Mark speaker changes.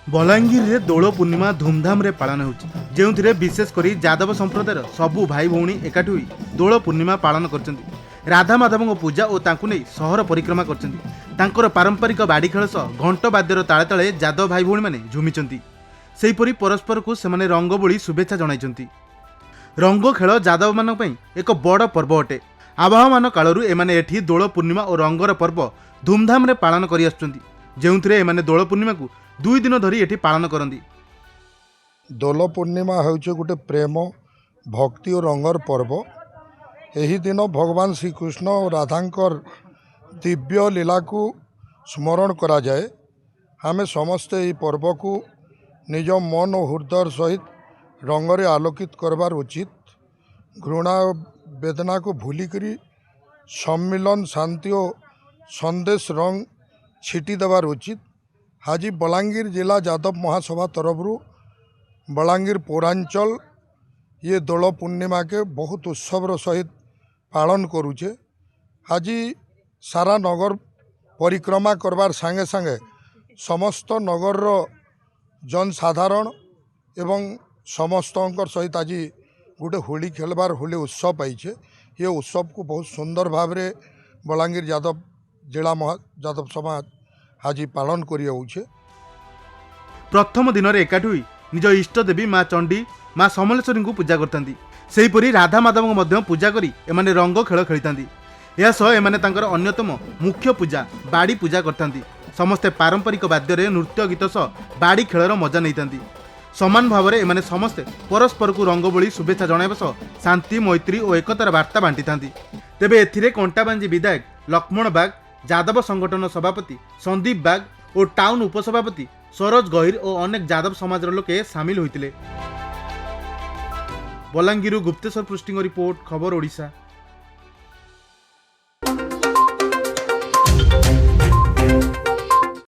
Speaker 1: बलांगीर रे दोल पूर्णिमा धूमधाम रे पालन होउछि जेउथिरे विशेषकर यादव संप्रदायर सबु भाई भौणी एकाठी होई दोल पूर्णिमा पालन करछन्ति। राधा माधव पूजा और तांकु नै सहर परिक्रमा करछन्ति। तांकर पारंपरिक बाड़ी खेल सह घंट वाद्यर ताळे ताळे यादव भाई भौणी माने झुमिछन्ति। सेहिपरि परस्पर को सेमाने रंग बोली शुभेच्छा जणाइछन्ति। रंग खेल यादव मानक पई एक बड़ पर्व अटे। आवाहमान कालरू एमाने एठी दोल पूर्णिमा और रंगर पर्व धूमधाम रे पालन करि आछन्ति, जेउथिरे एमाने दोल पूर्णिमा को 2 दिन धरी एठी पालन करंदी।
Speaker 2: दोल पूर्णिमा होउछे गोटे प्रेम भक्ति और रंगर पर्व। एही दिन भगवान श्री कृष्ण और राधांकर दिव्य लीला को स्मरण करा जाए। हमें समस्ते यही पर्व को निज मन और हृदय सहित रंगरे आलोकित करबार उचित। घृणा वेदना को भूलिकरी सम्मिलन शांति और संदेश रंग छिटी देवार उचित। आज बलांगीर जिला यादव महासभा तरफरु बलांगीर पौरांचल ये दोल पूर्णिमा के बहुत उत्सवर सहित पालन करुचे। आज सारा नगर परिक्रमा करबार संगे संगे समस्त नगर जनसाधारण एवं समस्तंकर सहित आज गोटे होली खेलबार होली उत्सव पाइछे। ये उत्सव को बहुत सुंदर भाव रे बलांगीर यादव जिला यादव समाज आज पालन करिए।
Speaker 1: प्रथम दिन रे एकाठी होई निज इष्ट देवी माँ चंडी माँ समलेश्वरी को पूजा करथांती। सेहिपरि राधा माधव मध्य पूजा करी एमाने रंग खेल खेलिथांती। या सह एमाने तांकर अन्यतम मुख्य पूजा बाड़ी पूजा करथांती। समस्ते पारंपरिक वाद्य रे नृत्य गीत सह बाड़ी खेलर मजा नैथांती। समान भाव रे एमाने समस्ते परस्पर को रंग बोली शुभेच्छा जणाइबा सह शांति मैत्री और एकतार वार्ता बांटिथांती। तेबे एथिरे कंटाबांजी विधायक लक्ष्मण बाग, यादव संगठन सभापति संदीप बाग और टाउन उपसभापति सरोज गहिर और अनेक यादव समाज लोके सामिल होइतिले। बलांगीर गुप्तेश्वर पृष्टिंग रिपोर्ट खबर ओडिशा।